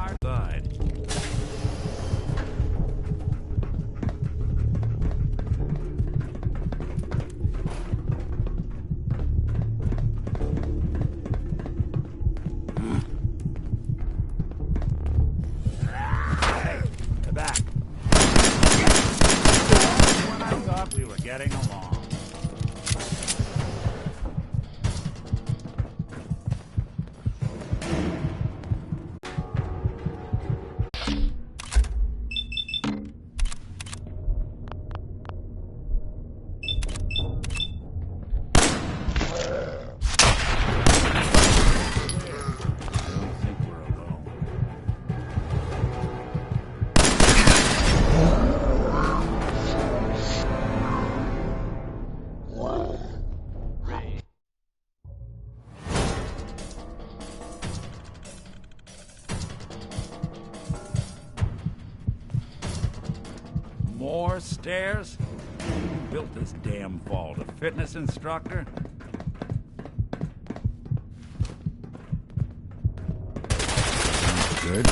far side. Hey, get back. When I thought we were getting along. More stairs? Who built this damn vault? A fitness instructor? Good.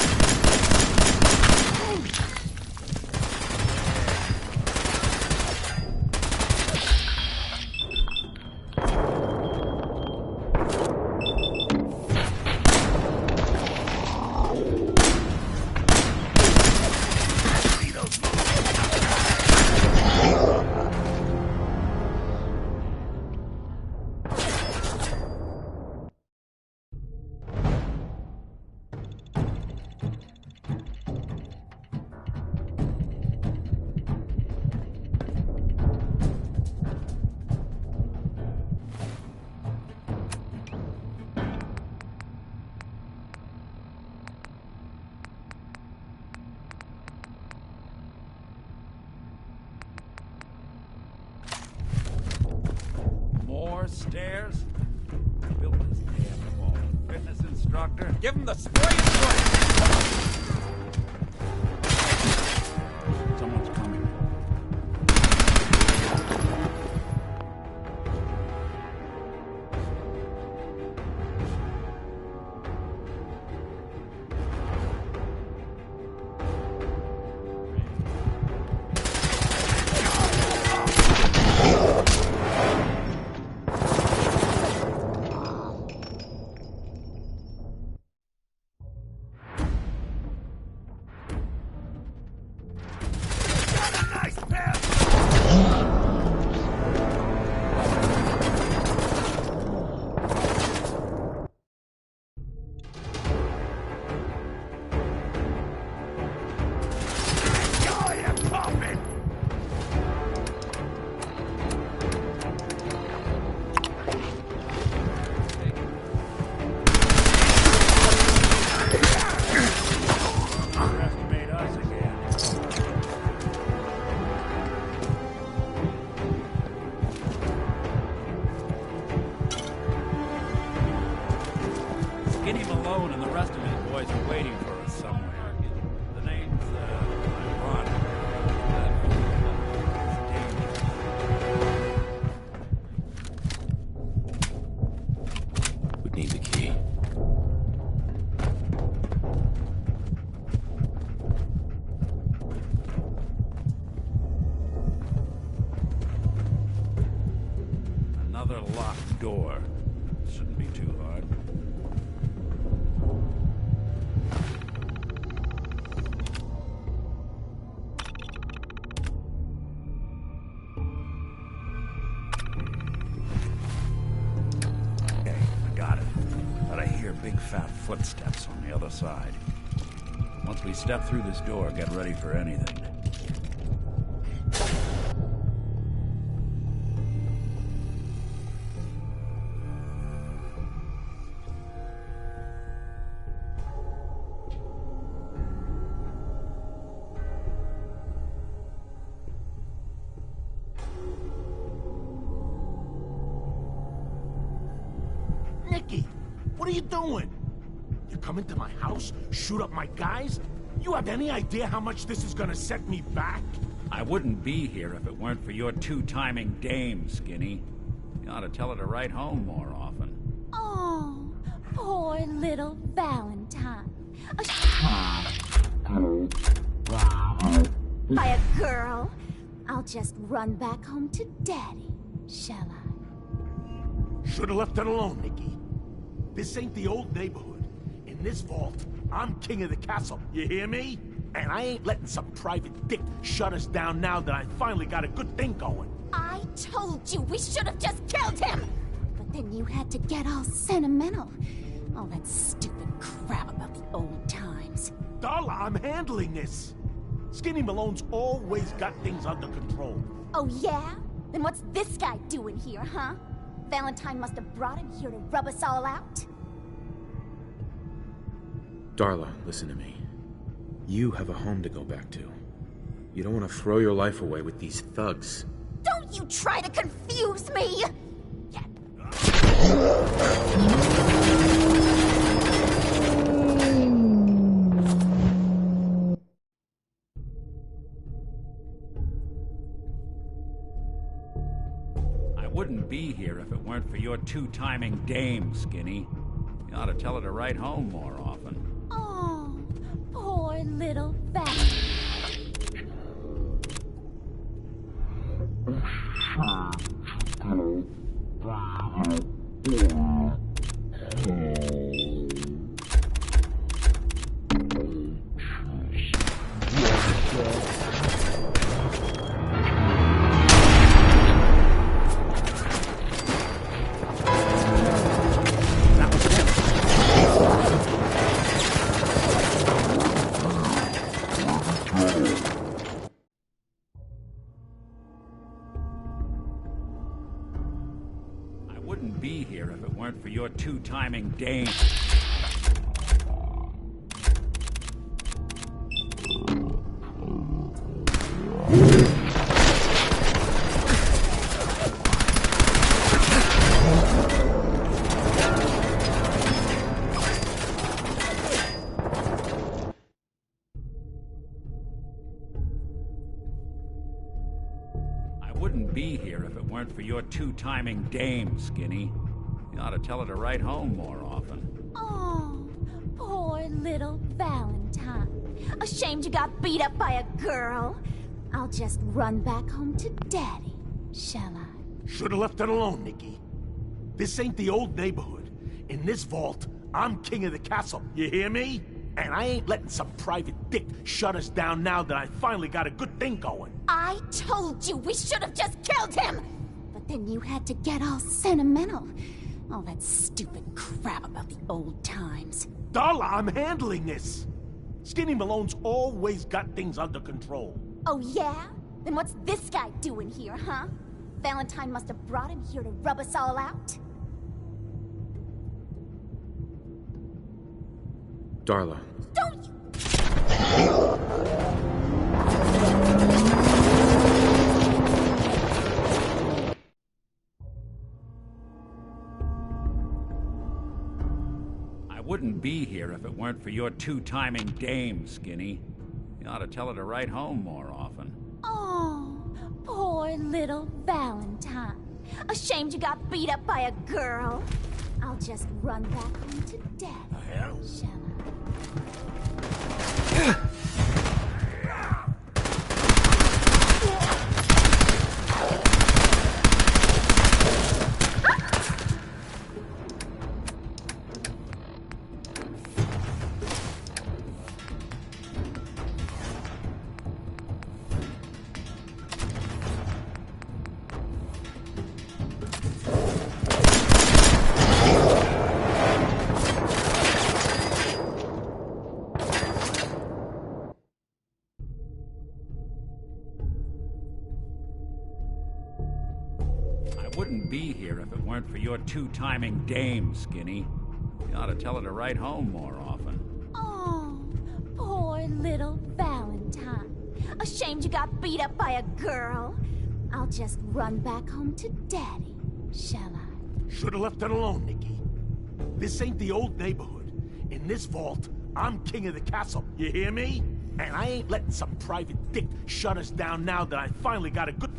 More stairs? Who built this damn vault? A fitness instructor? Give him the spray foot! Someone's coming. Skinny Malone and the rest of his boys are waiting for us somewhere. The name's, ironic. Would need the key. Another locked door. Shouldn't be too hard. Okay, I got it. But I hear big fat footsteps on the other side. Once we step through this door, get ready for anything. Nicky, what are you doing? You come into my house, shoot up my guys? You have any idea how much this is gonna set me back? I wouldn't be here if it weren't for your two-timing dame, Skinny. You ought to tell her to write home more often. Oh, poor little Valentine. by a girl. I'll just run back home to Daddy, shall I? Should've left it alone, Nikki. This ain't the old neighborhood. In this vault, I'm king of the castle, you hear me? And I ain't letting some private dick shut us down now that I finally got a good thing going. I told you we should have just killed him! But then you had to get all sentimental. All that stupid crap about the old times. Darla, I'm handling this. Skinny Malone's always got things under control. Oh yeah? Then what's this guy doing here, huh? Valentine must have brought him here to rub us all out? Darla, listen to me. You have a home to go back to. You don't want to throw your life away with these thugs. Don't you try to confuse me! I wouldn't be here if it weren't for your two-timing dame, Skinny. You ought to tell her to write home more often. Oh, poor little bastard. I wouldn't be here if it weren't for your two-timing dame. I wouldn't be here if it weren't for your two-timing dame, Skinny. You ought to tell her to write home more often. Oh, poor little Valentine. Ashamed you got beat up by a girl? I'll just run back home to Daddy, shall I? Should've left it alone, Nikki. This ain't the old neighborhood. In this vault, I'm king of the castle, you hear me? And I ain't letting some private dick shut us down now that I finally got a good thing going. I told you we should have just killed him! But then you had to get all sentimental. All that stupid crap about the old times. Darla, I'm handling this. Skinny Malone's always got things under control. Oh yeah? Then what's this guy doing here, huh? Valentine must have brought him here to rub us all out? Darla. Don't you... I wouldn't be here if it weren't for your two-timing dame, Skinny. You ought to tell her to write home more often. Oh, poor little Valentine. Ashamed you got beat up by a girl? I'll just run back home to Daddy, shall I? I wouldn't be here if it weren't for your two-timing dame, Skinny. You ought to tell her to write home more often. Oh, poor little Valentine. Ashamed you got beat up by a girl? I'll just run back home to Daddy, shall I? Should've left it alone, Nikki. This ain't the old neighborhood. In this vault, I'm king of the castle, you hear me? And I ain't letting some private dick shut us down now that I finally got a good...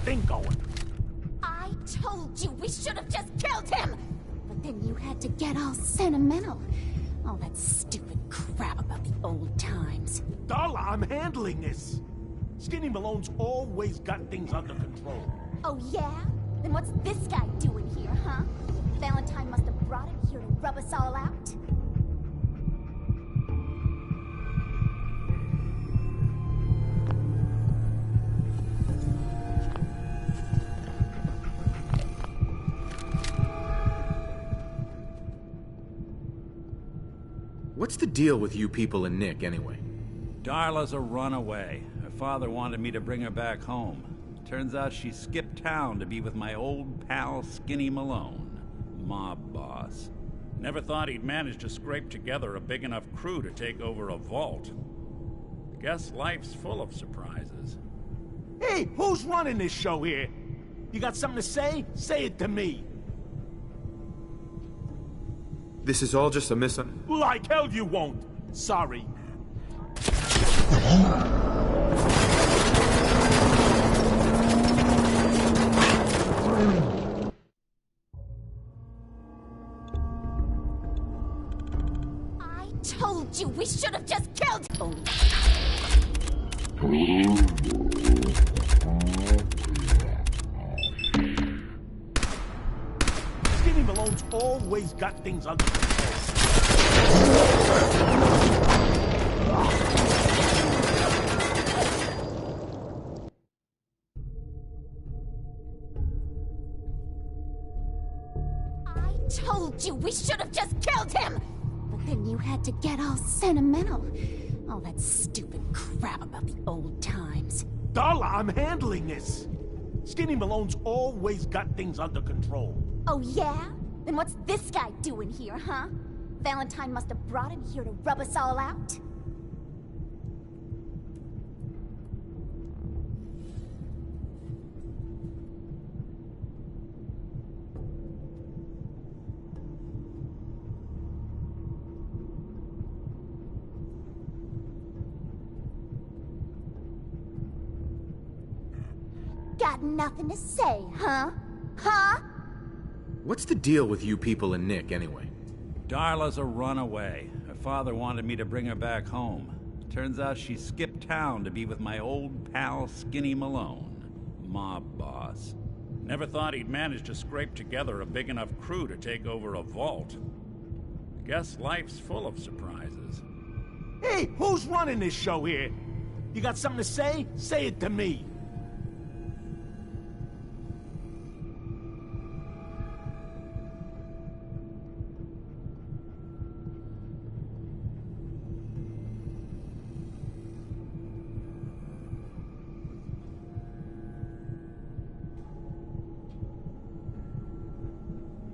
thing going. should have just killed him! But then you had to get all sentimental. All that stupid crap about the old times. Darla, I'm handling this. Skinny Malone's always got things under control. Oh, yeah? Then what's this guy doing here, huh? Valentine must have brought him here to rub us all out. What's the deal with you people and Nick, anyway? Darla's a runaway. Her father wanted me to bring her back home. Turns out she skipped town to be with my old pal Skinny Malone, mob boss. Never thought he'd manage to scrape together a big enough crew to take over a vault. Guess life's full of surprises. Hey, who's running this show here? You got something to say? Say it to me. This is all just a Like hell you won't. Sorry. I told you we should have just killed him! Skinny Malone's always got things under control. I told you we should have just killed him! But then you had to get all sentimental. All that stupid crap about the old times. Darla, I'm handling this. Skinny Malone's always got things under control. Oh, yeah? Then what's this guy doing here, huh? Valentine must have brought him here to rub us all out? Got nothing to say, huh? Huh? What's the deal with you people and Nick, anyway? Darla's a runaway. Her father wanted me to bring her back home. Turns out she skipped town to be with my old pal Skinny Malone, mob boss. Never thought he'd manage to scrape together a big enough crew to take over a vault. Guess life's full of surprises. Hey, who's running this show here? You got something to say? Say it to me.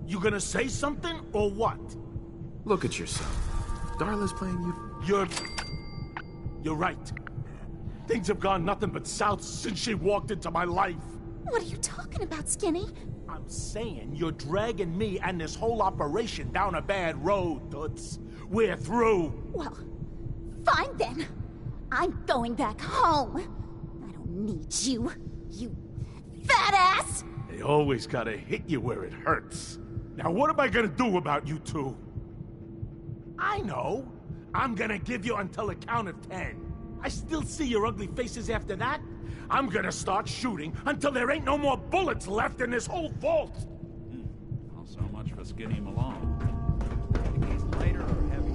You gonna say something, or what? Look at yourself. Darla's playing you. You're right. Things have gone nothing but south since she walked into my life. What are you talking about, Skinny? I'm saying you're dragging me and this whole operation down a bad road, Toots. We're through. Well, fine then. I'm going back home. I don't need you, you fat ass! They always gotta hit you where it hurts. Now what am I gonna do about you two? I know. I'm gonna give you until the count of 10. I still see your ugly faces after that. I'm gonna start shooting until there ain't no more bullets left in this whole vault. Well, so much for Skinny Malone. Think he's lighter or heavier?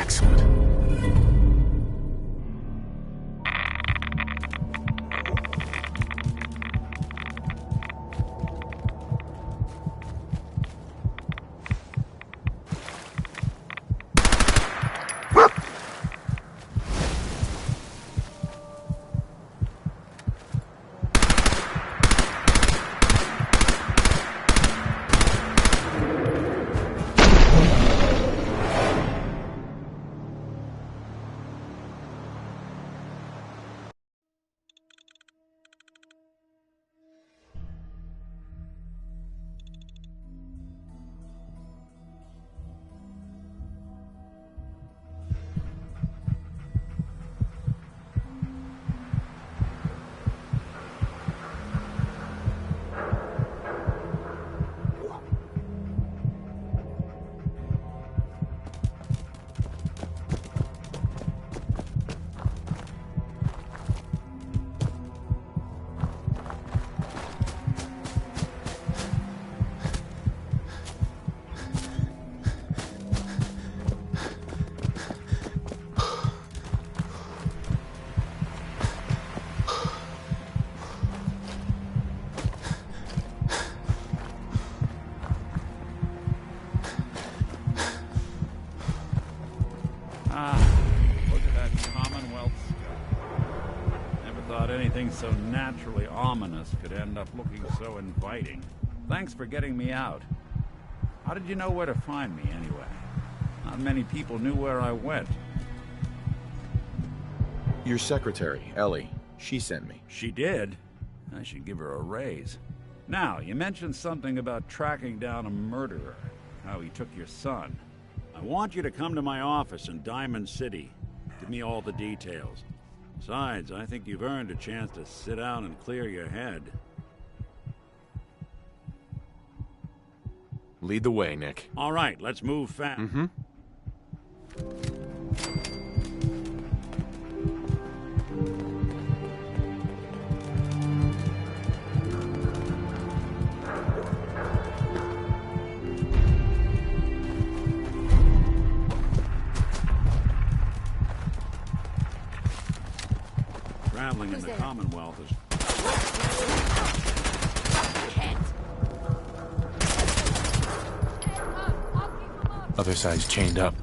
Excellent. Look at that Commonwealth sky. Never thought anything so naturally ominous could end up looking so inviting. Thanks for getting me out. How did you know where to find me, anyway? Not many people knew where I went. Your secretary, Ellie, she sent me. She did? I should give her a raise. Now, you mentioned something about tracking down a murderer, how he took your son. I want you to come to my office in Diamond City. Give me all the details. Besides, I think you've earned a chance to sit down and clear your head. Lead the way, Nick. All right, let's move fast. Mm-hmm. Traveling in the Commonwealth is... Other side's chained up.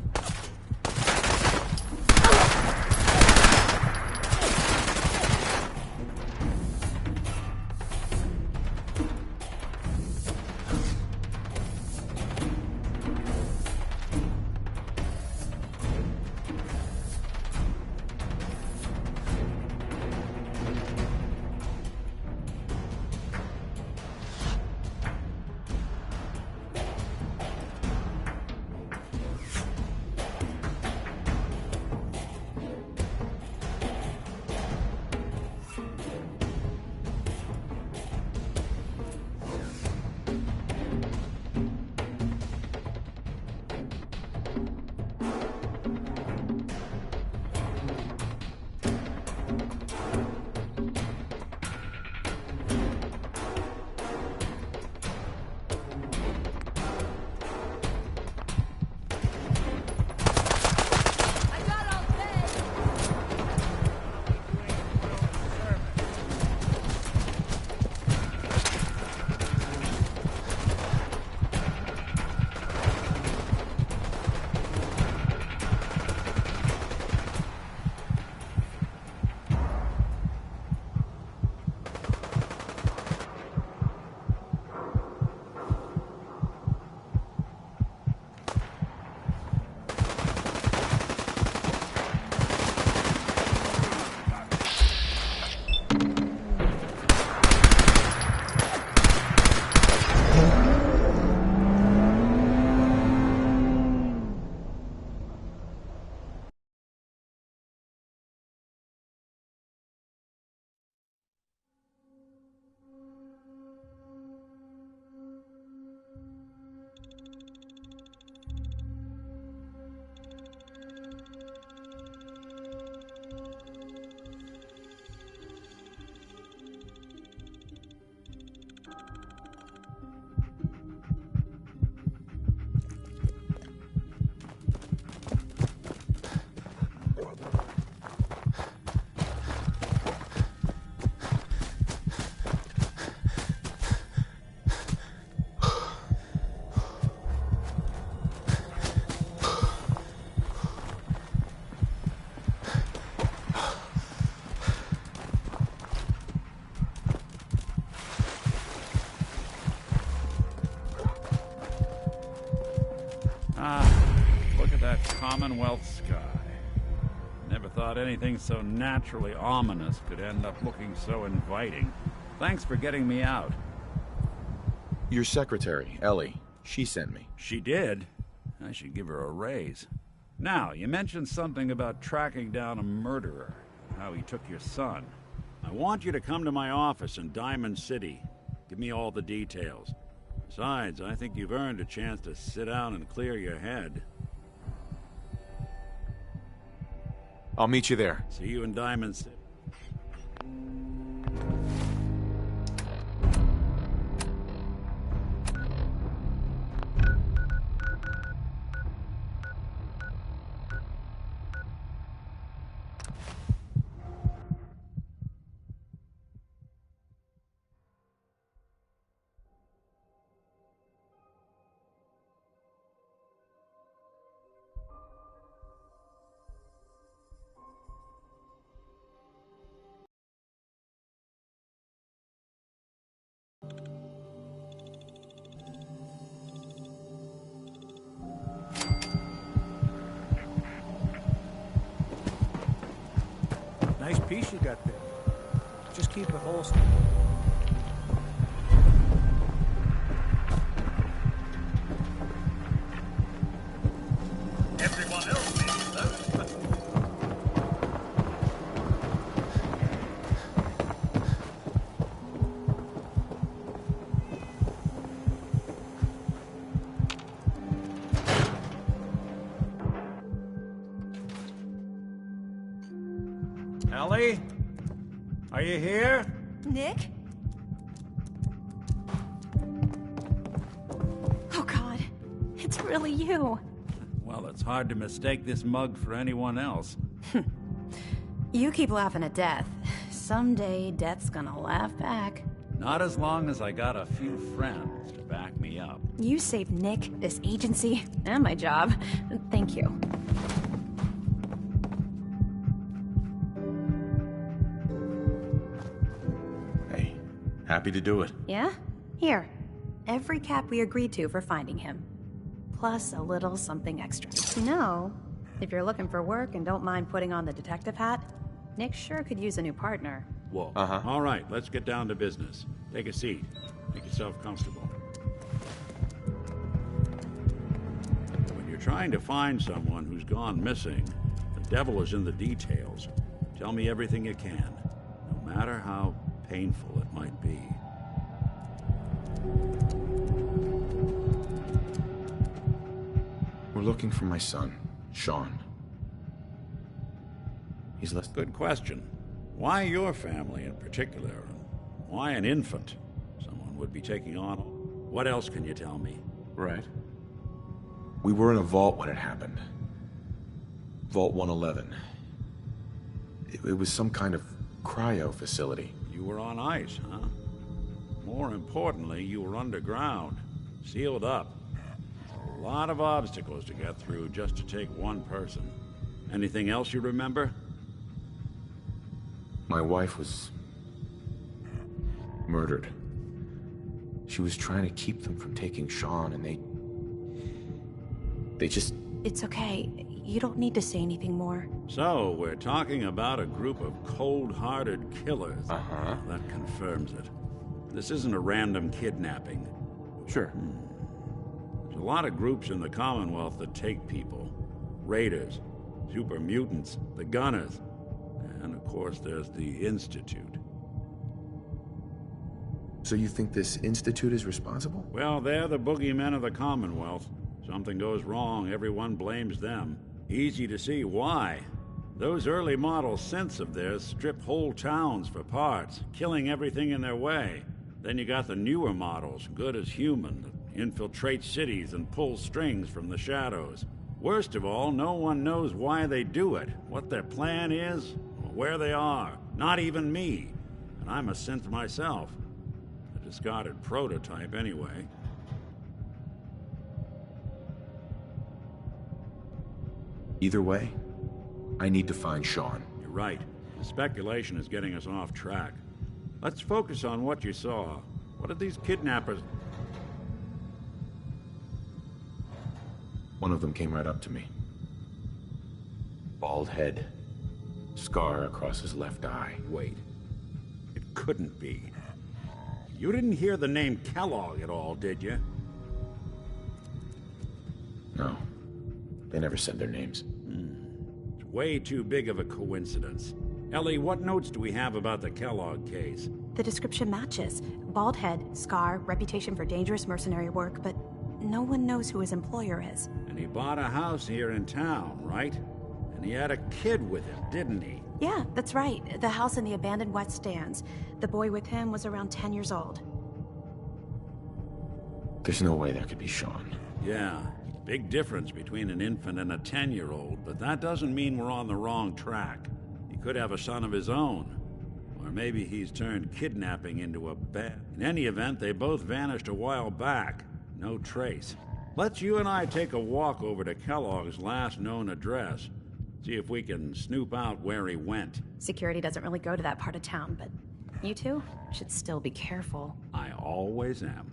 Look at that Commonwealth sky. Never thought anything so naturally ominous could end up looking so inviting. Thanks for getting me out. Your secretary, Ellie, she sent me. She did? I should give her a raise. Now, you mentioned something about tracking down a murderer, how he took your son. I want you to come to my office in Diamond City. Give me all the details. Besides, I think you've earned a chance to sit down and clear your head. I'll meet you there. See you in Diamond City. Nice piece you got there. Just keep it holstered. Everyone else needs those. Ellie? Are you here? Nick? Oh God, it's really you. Well, it's hard to mistake this mug for anyone else. You keep laughing at death. Someday, death's gonna laugh back. Not as long as I got a few friends to back me up. You saved Nick, this agency, and my job. Thank you. Hey, happy to do it. Yeah? Here. Every cap we agreed to for finding him. Plus a little something extra. You know, if you're looking for work and don't mind putting on the detective hat, Nick sure could use a new partner. Whoa. Uh-huh. All right, let's get down to business. Take a seat. Make yourself comfortable. When you're trying to find someone who's gone missing, the devil is in the details. Tell me everything you can, no matter how painful it might be. We're looking for my son, Sean. He's less... Good question. Why your family in particular? And why an infant? Someone would be taking on... What else can you tell me? Right. We were in a vault when it happened. Vault 111. It was some kind of cryo facility. You were on ice, huh? More importantly, you were underground, sealed up. A lot of obstacles to get through just to take one person. Anything else you remember? My wife was... murdered. She was trying to keep them from taking Sean, and they just... It's okay. You don't need to say anything more. So, we're talking about a group of cold-hearted killers. Uh-huh. That confirms it. This isn't a random kidnapping. Sure. There's a lot of groups in the Commonwealth that take people. Raiders, super mutants, the Gunners, and of course there's the Institute. So you think this Institute is responsible? Well, they're the boogeymen of the Commonwealth. Something goes wrong, everyone blames them. Easy to see why. Those early model synths of theirs strip whole towns for parts, killing everything in their way. Then you got the newer models, good as human, that infiltrate cities and pull strings from the shadows. Worst of all, no one knows why they do it, what their plan is, or where they are. Not even me. And I'm a synth myself. A discarded prototype anyway. Either way, I need to find Sean. You're right. The speculation is getting us off track. Let's focus on what you saw. What did these kidnappers... One of them came right up to me. Bald head. Scar across his left eye. Wait. It couldn't be. You didn't hear the name Kellogg at all, did you? No. They never said their names. It's way too big of a coincidence. Ellie, what notes do we have about the Kellogg case? The description matches. Bald head, scar, reputation for dangerous mercenary work, but no one knows who his employer is. And he bought a house here in town, right? And he had a kid with him, didn't he? Yeah, that's right. The house in the abandoned West Stands. The boy with him was around 10 years old. There's no way that could be Sean. Yeah, big difference between an infant and a 10-year-old, but that doesn't mean we're on the wrong track. He could have a son of his own. Or maybe he's turned kidnapping into a bet. In any event, they both vanished a while back. No trace. Let's you and I take a walk over to Kellogg's last known address. See if we can snoop out where he went. Security doesn't really go to that part of town, but you two should still be careful. I always am.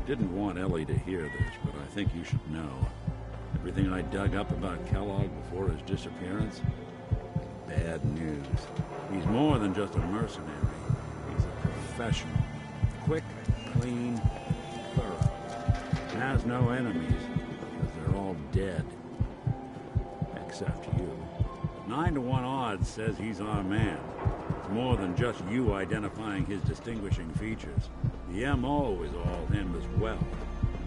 Didn't want Ellie to hear this, but I think you should know. Everything I dug up about Kellogg before his disappearance, bad news. He's more than just a mercenary. He's a professional. Quick, clean, thorough. Has no enemies, because they're all dead. Except you. 9 to 1 odds says he's our man. It's more than just you identifying his distinguishing features. The M.O. is all him as well.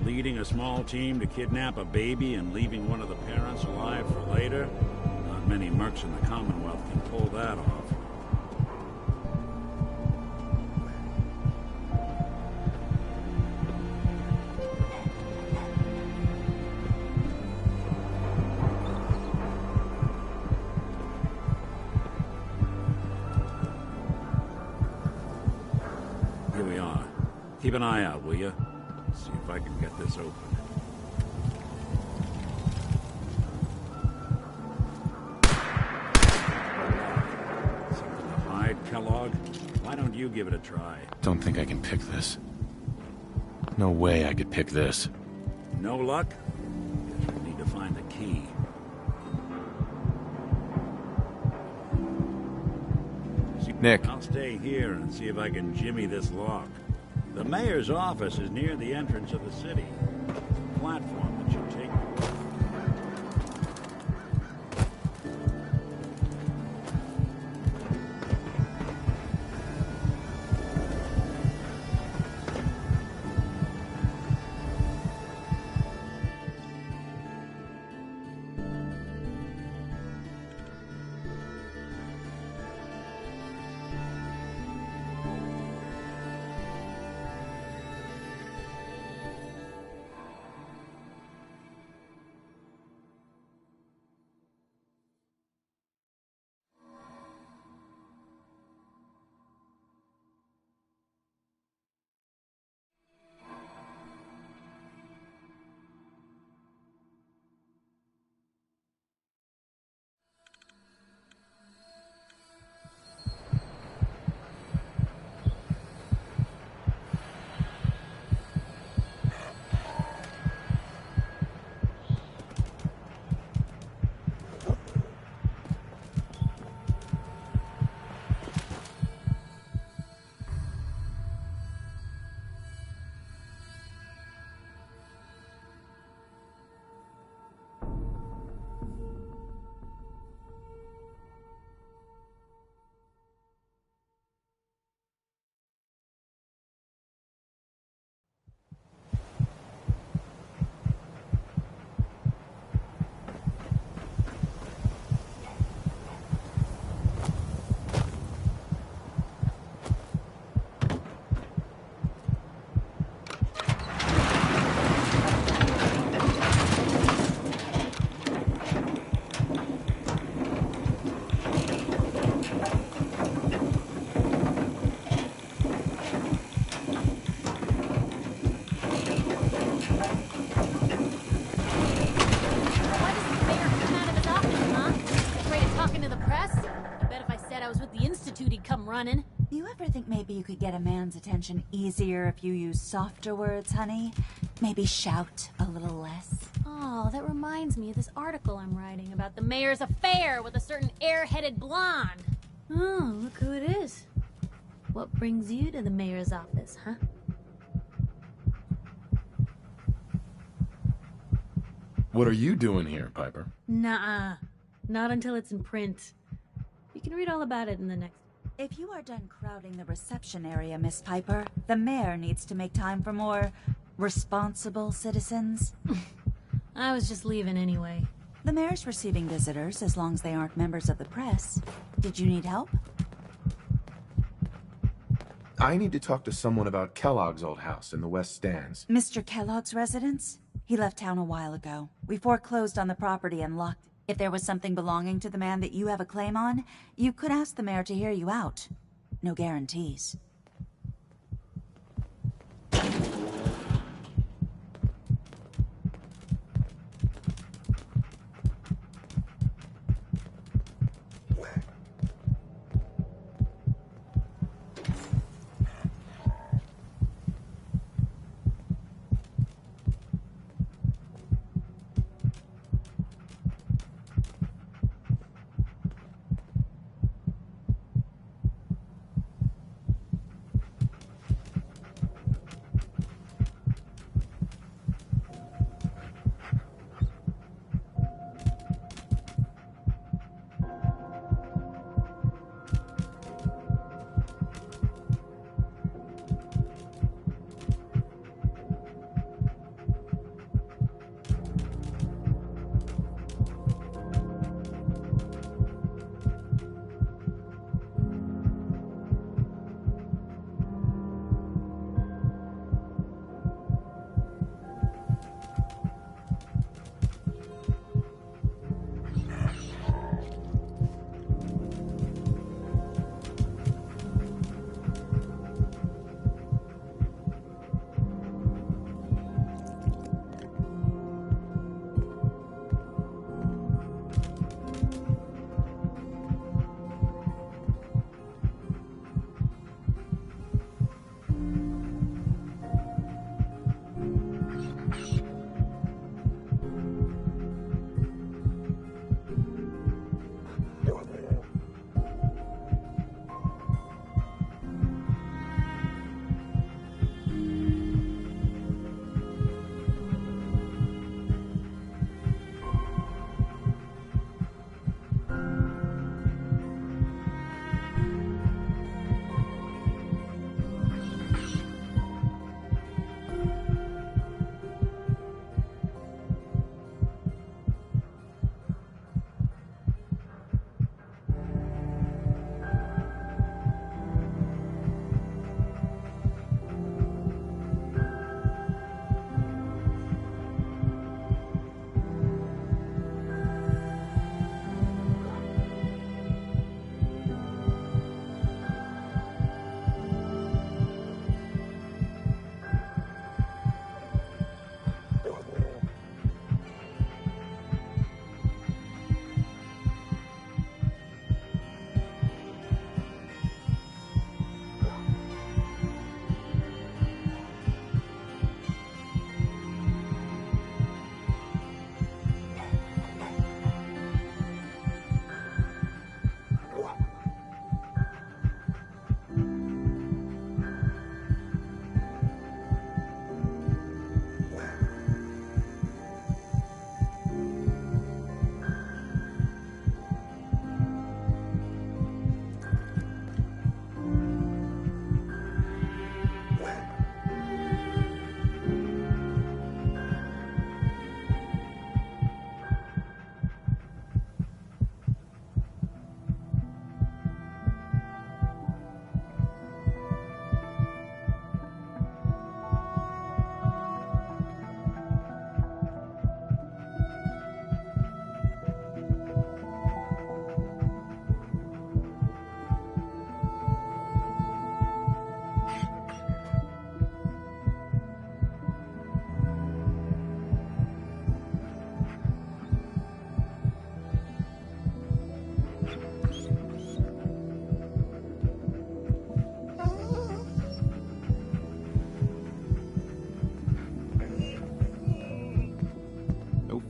Leading a small team to kidnap a baby and leaving one of the parents alive for later? Not many mercs in the Commonwealth can pull that off. Here we are. Keep an eye out, will you? See if I can get this open. Something to hide, Kellogg? Why don't you give it a try? Don't think I can pick this. No way I could pick this. No luck? Guess we need to find the key. Nick. I'll stay here and see if I can jimmy this lock. The mayor's office is near the entrance of the city. Platform that should take you. come running. You ever think maybe you could get a man's attention easier if you use softer words, honey? Maybe shout a little less. Oh, that reminds me of this article I'm writing about the mayor's affair with a certain airheaded blonde. Oh, look who it is. What brings you to the mayor's office, huh? What are you doing here, Piper? Nuh-uh. Not until it's in print. You can read all about it in the next... If you are done crowding the reception area, Miss Piper, the mayor needs to make time for more responsible citizens. I was just leaving anyway. The mayor's receiving visitors as long as they aren't members of the press. Did you need help? I need to talk to someone about Kellogg's old house in the West Stands. Mr. Kellogg's residence? He left town a while ago. We foreclosed on the property and locked it. If there was something belonging to the man that you have a claim on, you could ask the mayor to hear you out. No guarantees.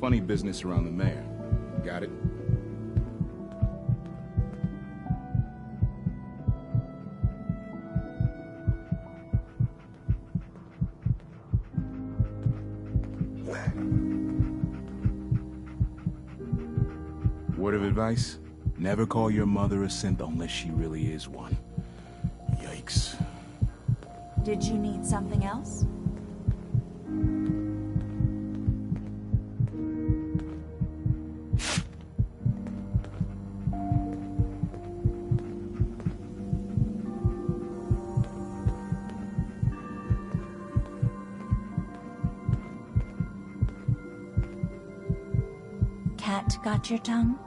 funny business around the mayor. Got it? Word of advice? Never call your mother a simp unless she really is one. Yikes. Did you need something else? Cat got your tongue?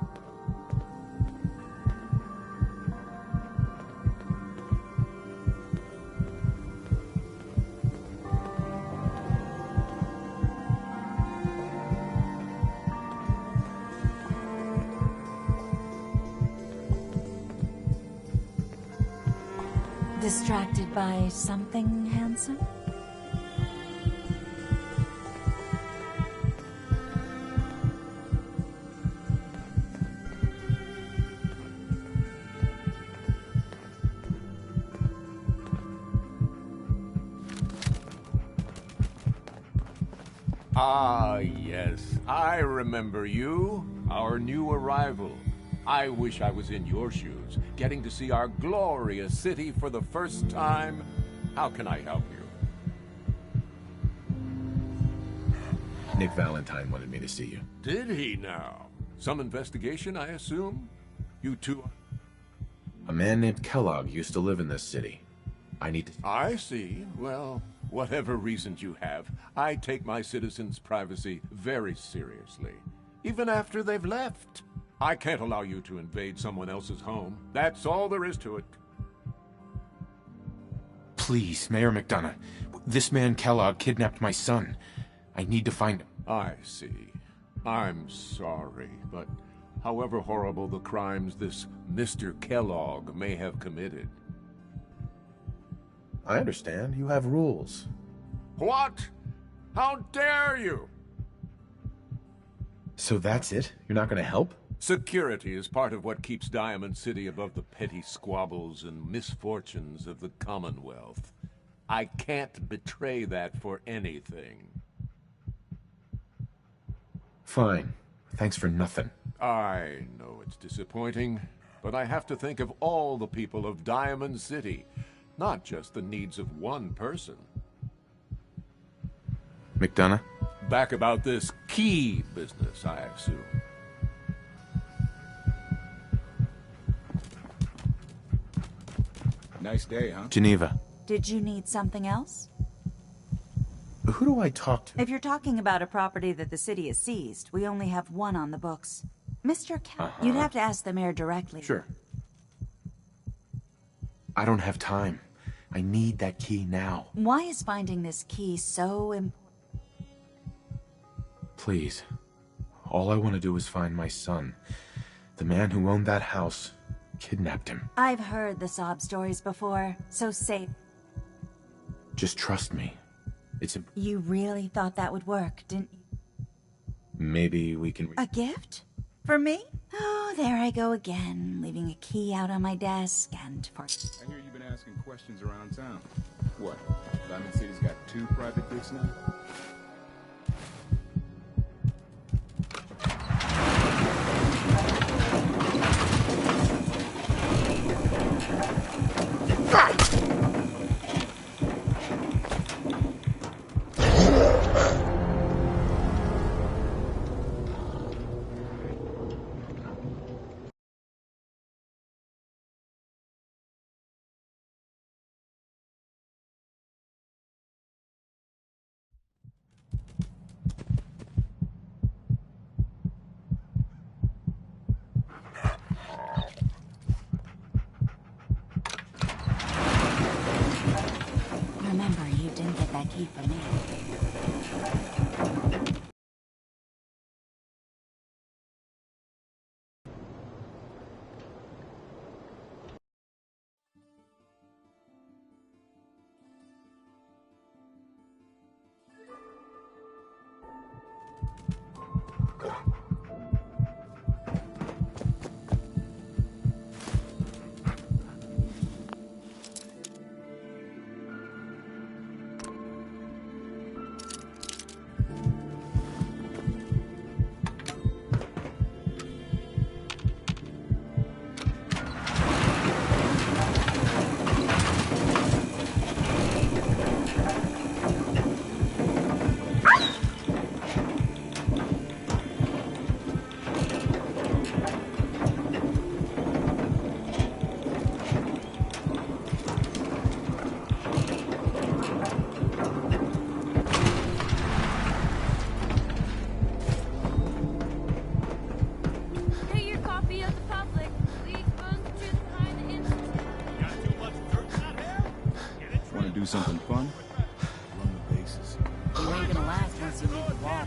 Distracted by something handsome? Ah, yes. I remember you. Our new arrival. I wish I was in your shoes, getting to see our glorious city for the first time. How can I help you? Nick Valentine wanted me to see you. Did he now? Some investigation, I assume? You two... A man named Kellogg used to live in this city. I need to... I see. Well, whatever reasons you have, I take my citizens' privacy very seriously. Even after they've left. I can't allow you to invade someone else's home. That's all there is to it. Please, Mayor McDonough. This man Kellogg kidnapped my son. I need to find him. I see. I'm sorry, but however horrible the crimes this Mr. Kellogg may have committed... I understand. You have rules. What? How dare you? So that's it? You're not going to help? Security is part of what keeps Diamond City above the petty squabbles and misfortunes of the Commonwealth. I can't betray that for anything. Fine. Thanks for nothing. I know it's disappointing, but I have to think of all the people of Diamond City, not just the needs of one person. McDonough? Back about this key business, I assume. Nice day, huh? Geneva. Did you need something else? Who do I talk to? If you're talking about a property that the city has seized, we only have one on the books. Mr. You'd have to ask the mayor directly. Sure. I don't have time. I need that key now. Why is finding this key so important? Please. All I want to do is find my son. The man who owned that house kidnapped him. I've heard the sob stories before, so say... Just trust me. It's You really thought that would work, didn't you? Maybe we can... A gift? For me? Oh, there I go again, leaving a key out on my desk and for... I hear you've been asking questions around town. What? Diamond City's got 2 private dicks now? Remember, you didn't get that key from me. something fun? Run the bases. You ain't gonna last once you leave the wall.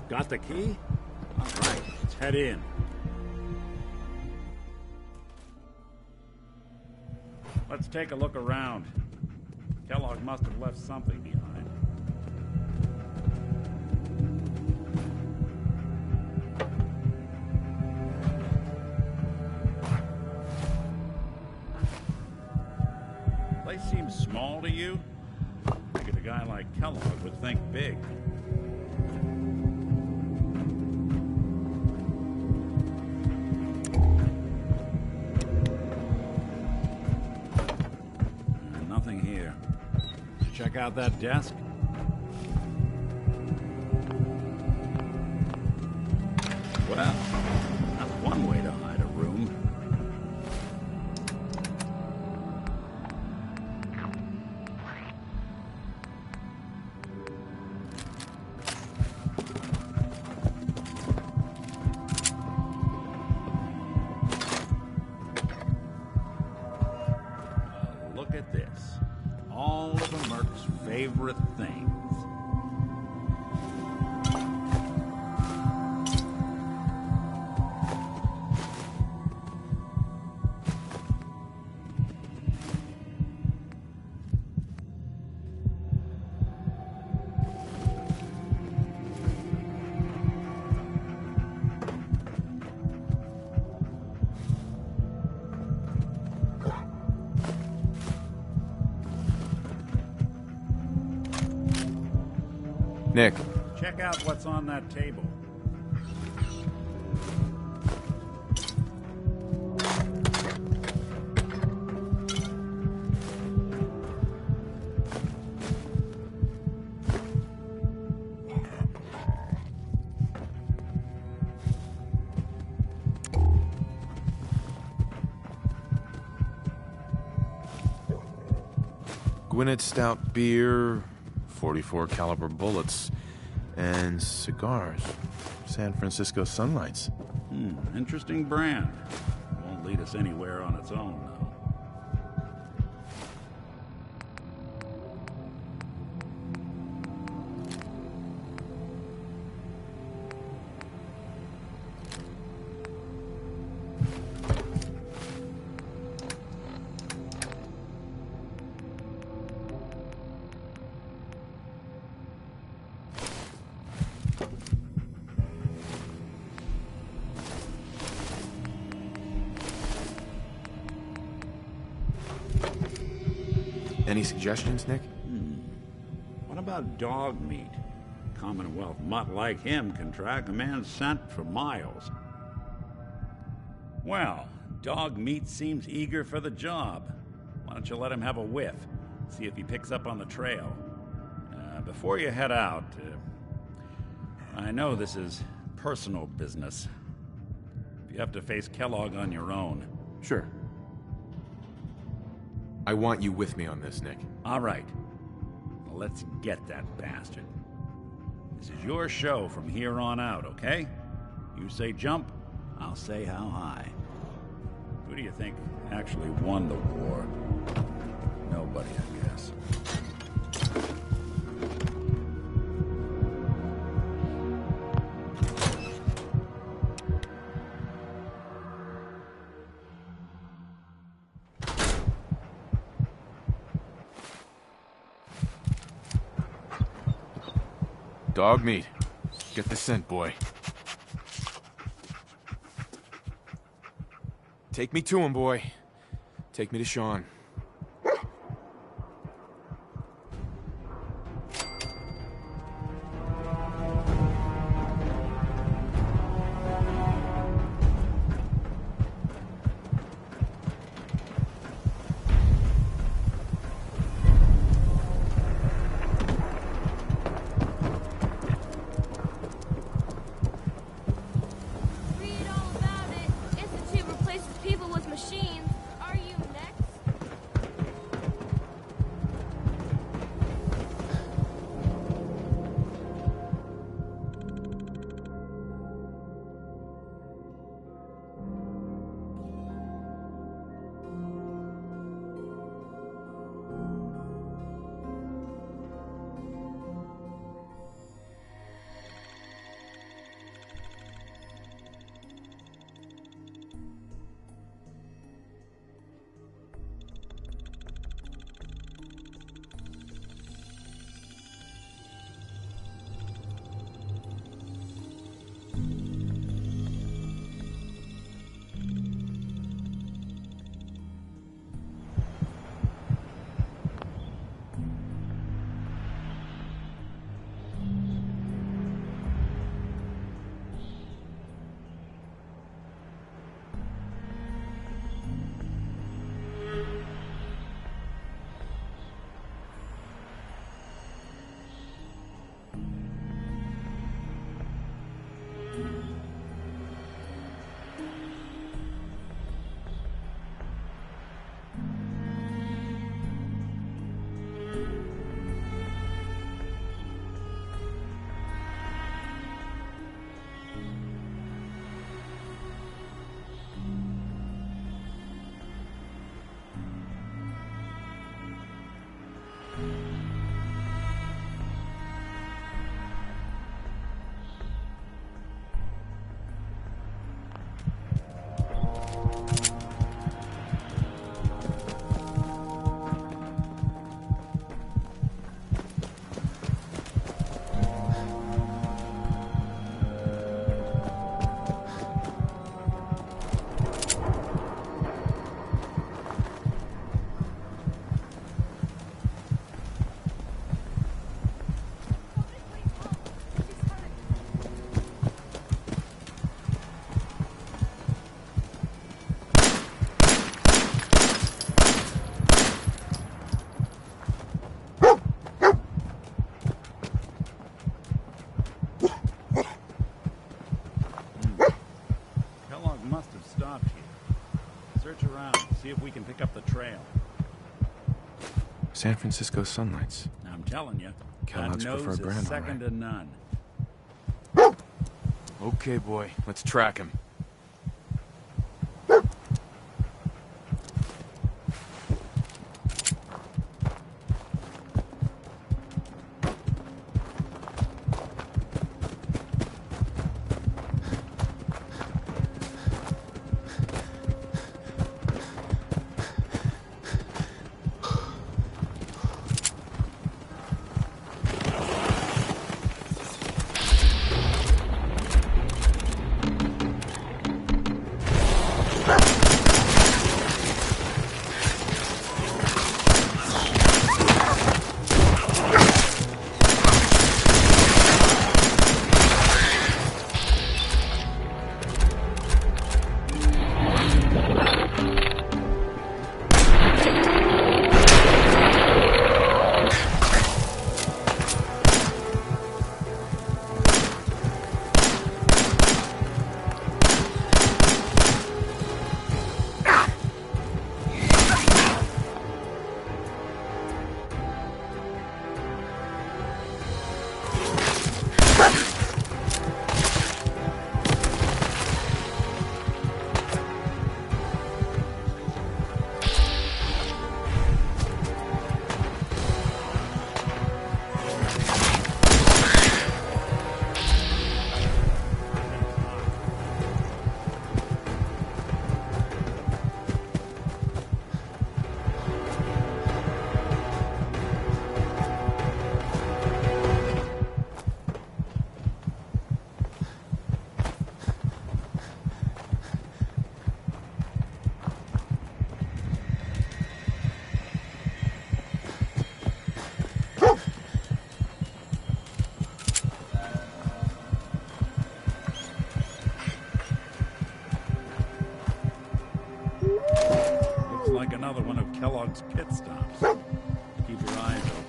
Got the key? All right, let's head in. Let's take a look around. Kellogg must have left something behind. Place seems small to you? I figured a guy like Kellogg would think big. Nothing here. Check out that desk. Well, that's one way to hide a room. Look at this. All of the Merc's favorite things. Nick, Check out what's on that table. Gwinnett Stout beer, 44 caliber bullets, and cigars. San Francisco Sunlights. Interesting brand. Won't lead us anywhere on its own, though. Any suggestions, Nick? What about dog meat? Commonwealth mutt like him can track a man's scent for miles. Well, dog meat seems eager for the job. Why don't you let him have a whiff? See if he picks up on the trail. Before you head out, I know this is personal business. You have to face Kellogg on your own. Sure. I want you with me on this, Nick. All right. Well, let's get that bastard. This is your show from here on out, okay? You say jump, I'll say how high. Who do you think actually won the war? Nobody, I guess. Dog meat. Get the scent, boy. Take me to him, boy. Take me to Sean. Read all about it. Institute replaces people with machines. Are you next? Search around, see if we can pick up the trail. San Francisco Sunlights. I'm telling you, Kellogg's that nose preferred is brand, second to none. Okay, boy, let's track him. Like another one of Kellogg's pit stops. Keep your eyes open.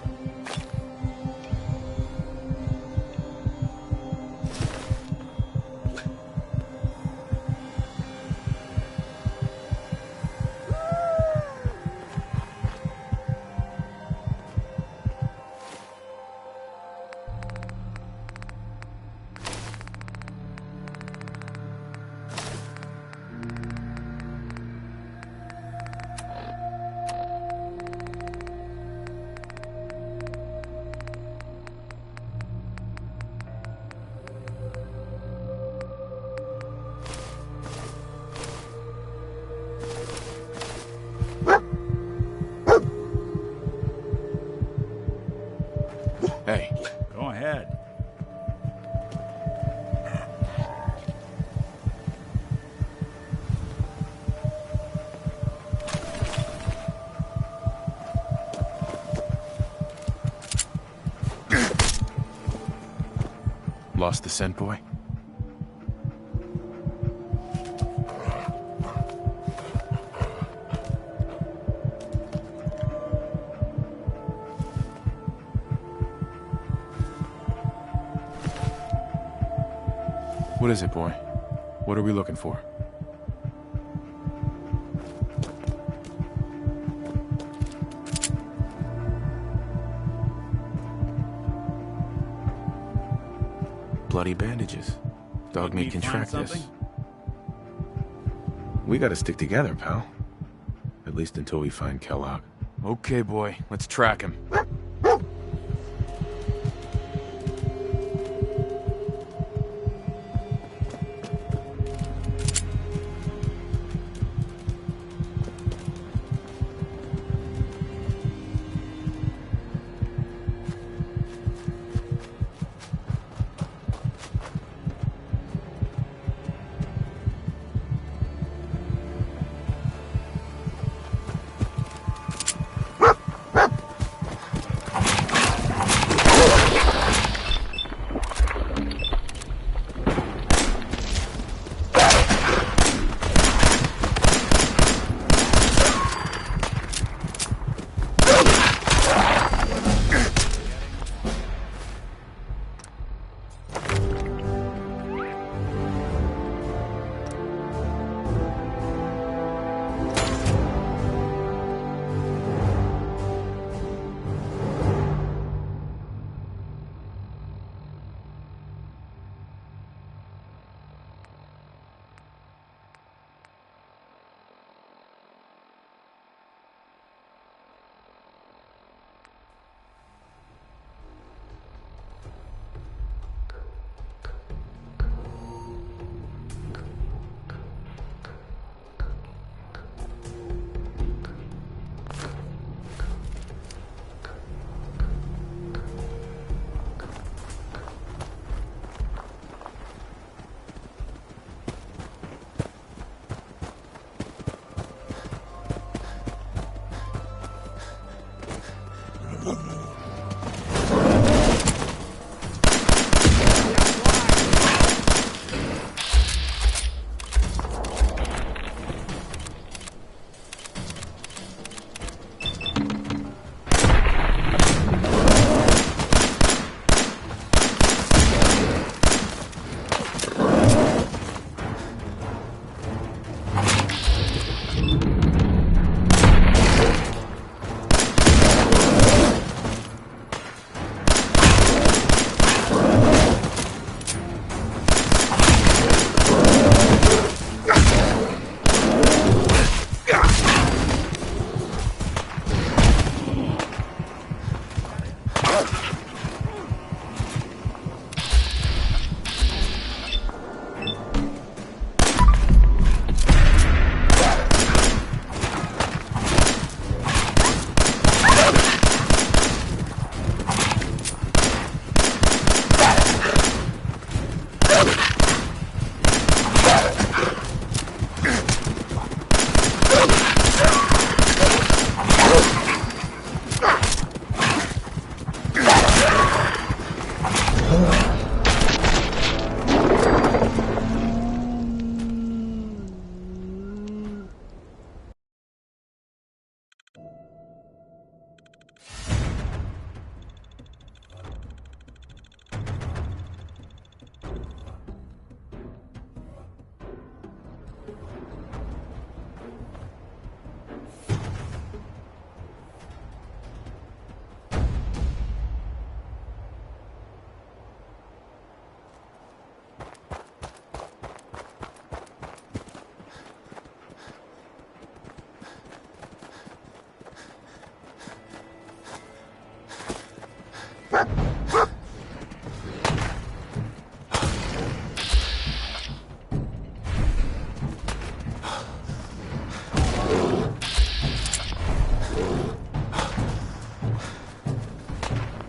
Hey. Go ahead. Lost the scent, boy? What is it, boy? What are we looking for? Bloody bandages. Dog meat can track this. We gotta stick together, pal. At least until we find Kellogg. Okay, boy. Let's track him.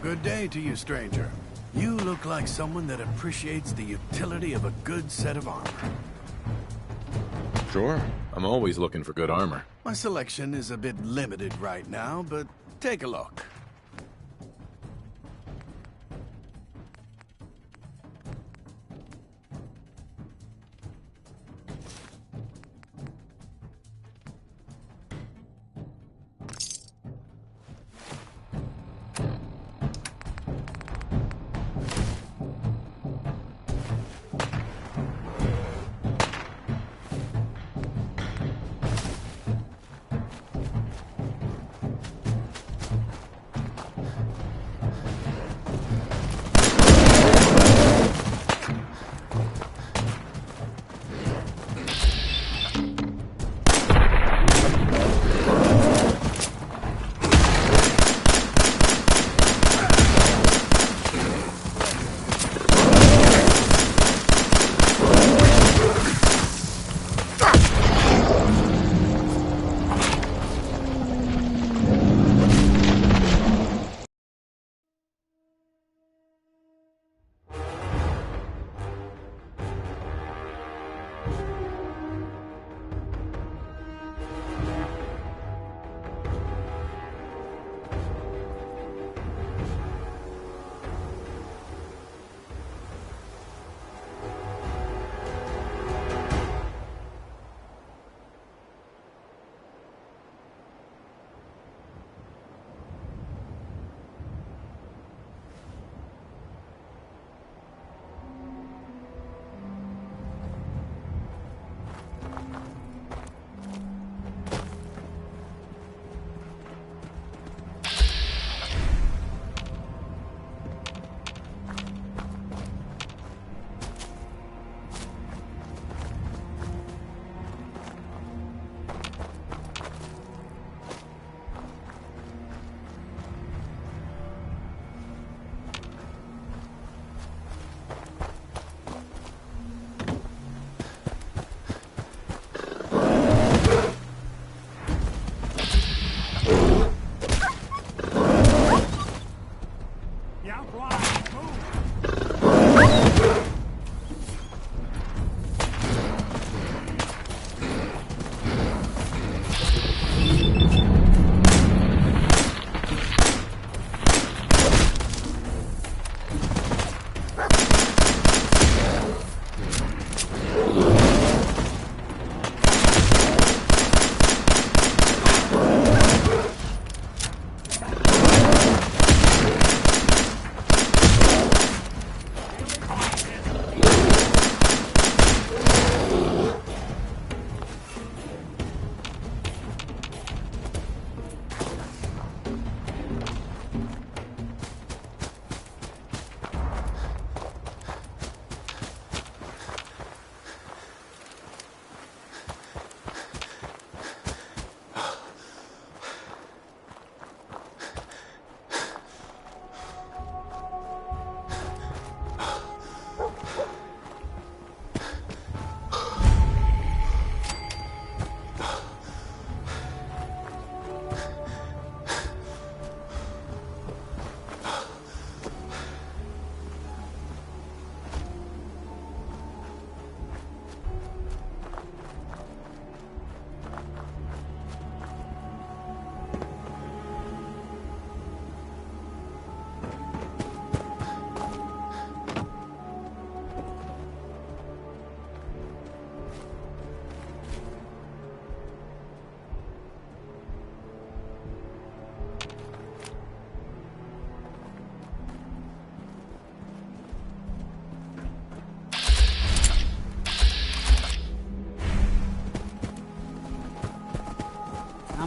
Good day to you, stranger. You look like someone that appreciates the utility of a good set of armor. Sure. I'm always looking for good armor. My selection is a bit limited right now, but take a look.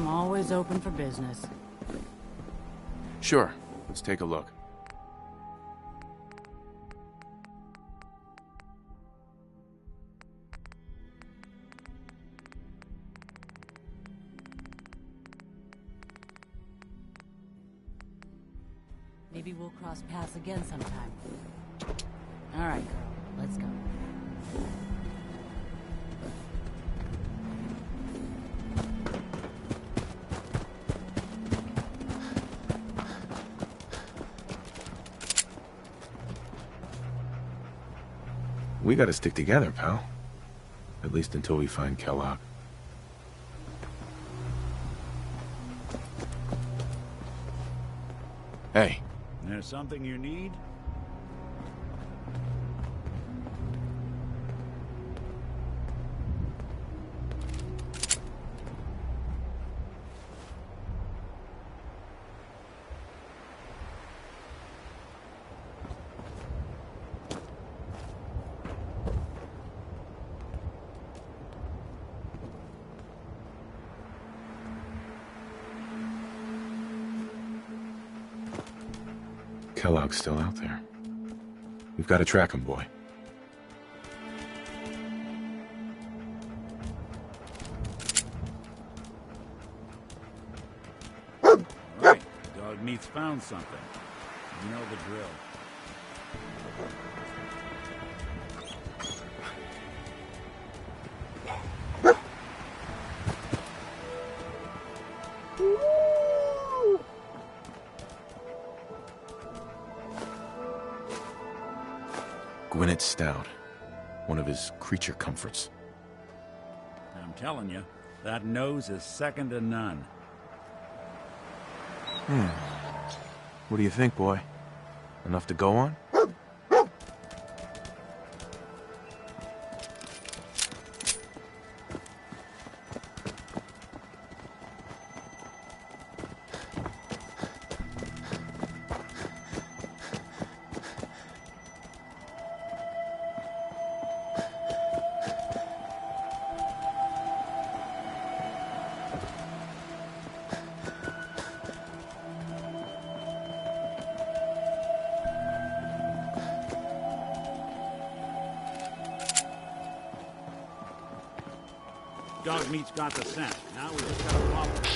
always open for business. Sure. Let's take a look. Maybe we'll cross paths again sometime. All right, girl. Let's go. We gotta stick together, pal. At least until we find Kellogg. Hey. There's something you need? Kellogg's still out there. We've got to track him, boy. All right, dog meat's found something. You know the drill. Gwyneth Stout. One of his creature comforts. I'm telling you, that nose is second to none. What do you think, boy? Enough to go on? Dog meat's got the scent. Now we just gotta follow it.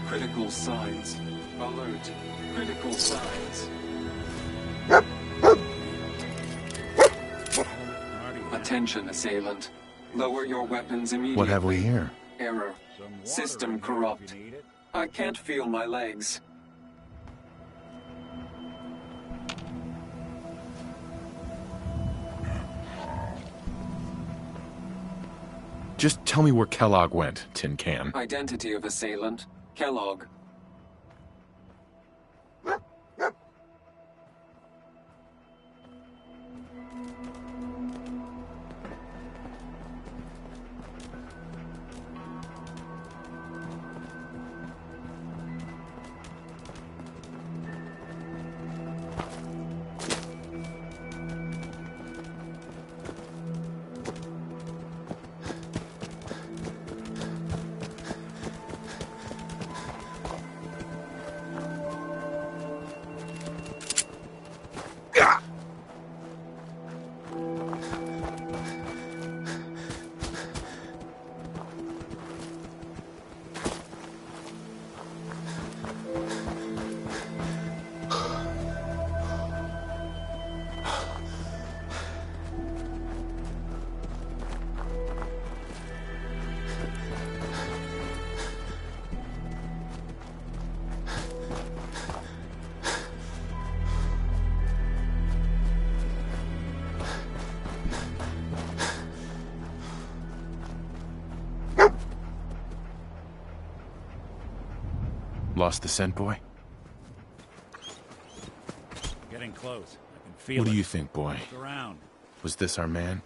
Critical signs. Alert. Critical signs. Attention, assailant. Lower your weapons immediately. What have we here? Error. System corrupt. I can't feel my legs. Just tell me where Kellogg went, Tin Can. Identity of assailant. Kellogg. Lost the scent, boy? Getting close. I can feel What it. do you think, boy? Look around. Was this our man?